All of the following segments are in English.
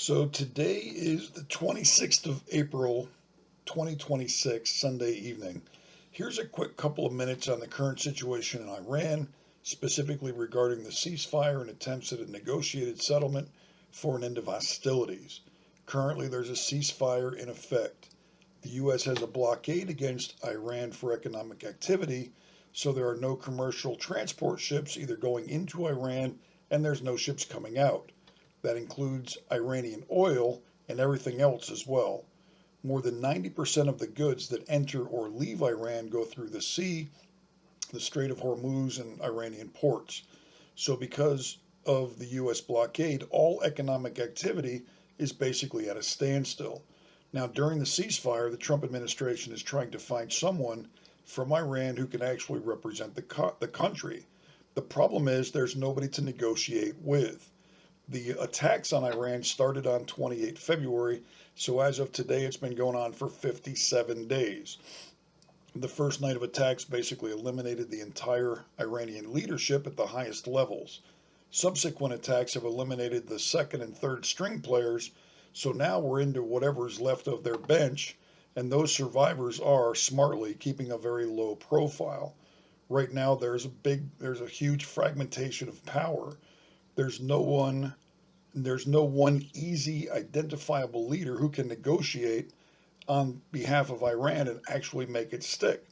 So today is the 26th of April, 2026, Sunday evening. Here's a quick couple of minutes on the current situation in Iran, specifically regarding the ceasefire and attempts at a negotiated settlement for an end of hostilities. Currently, there's a ceasefire in effect. The U.S. has a blockade against Iran for economic activity, so there are no commercial transport ships either going into Iran, and there's no ships coming out. That includes Iranian oil and everything else as well. More than 90% of the goods that enter or leave Iran go through the sea, the Strait of Hormuz, and Iranian ports. So, because of the U.S. blockade, all economic activity is basically at a standstill. Now, during the ceasefire, the Trump administration is trying to find someone from Iran who can actually represent the country. The problem is there's nobody to negotiate with. The attacks on Iran started on 28 February, so as of today, it's been going on for 57 days. The first night of attacks basically eliminated the entire Iranian leadership at the highest levels. Subsequent attacks have eliminated the second and third string players, so now we're into whatever's left of their bench, and those survivors are smartly keeping a very low profile. Right now, there's a huge fragmentation of power. There's no one there's no one easy identifiable leader who can negotiate on behalf of Iran and actually make it stick.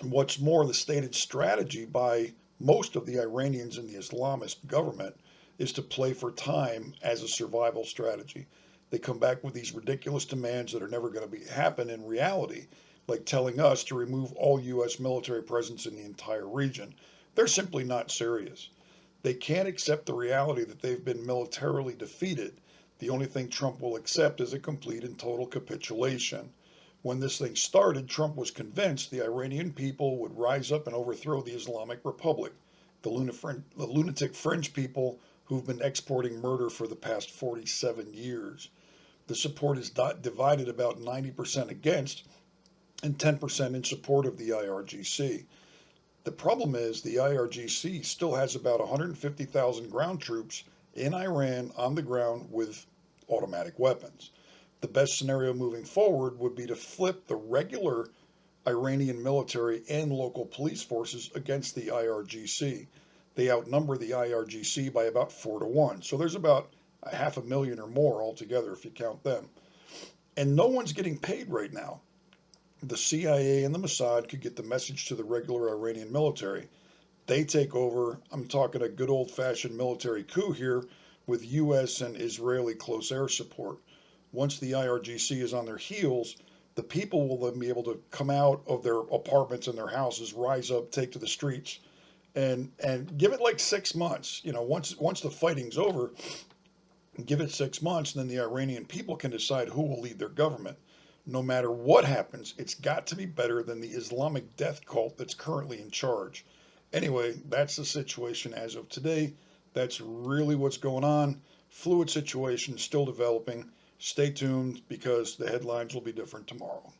What's more, the stated strategy by most of the Iranians in the Islamist government is to play for time as a survival strategy. They come back with these ridiculous demands that are never going to happen in reality, like telling us to remove all U.S. military presence in the entire region. They're simply not serious. They can't accept the reality that they've been militarily defeated. The only thing Trump will accept is a complete and total capitulation. When this thing started, Trump was convinced the Iranian people would rise up and overthrow the Islamic Republic, the lunatic fringe people who've been exporting murder for the past 47 years. The support is divided about 90% against and 10% in support of the IRGC. The problem is the IRGC still has about 150,000 ground troops in Iran on the ground with automatic weapons. The best scenario moving forward would be to flip the regular Iranian military and local police forces against the IRGC. They outnumber the IRGC by about 4 to 1. So there's about 500,000 or more altogether if you count them. And no one's getting paid right now. The CIA and the Mossad could get the message to the regular Iranian military. They take over. I'm talking a good old-fashioned military coup here with U.S. and Israeli close air support. Once the IRGC is on their heels, the people will then be able to come out of their apartments and their houses, rise up, take to the streets, and give it like 6 months. Once the fighting's over, give it 6 months, and then the Iranian people can decide who will lead their government. No matter what happens, it's got to be better than the Islamic death cult that's currently in charge. Anyway, that's the situation as of today. That's really what's going on. Fluid situation, still developing. Stay tuned because the headlines will be different tomorrow.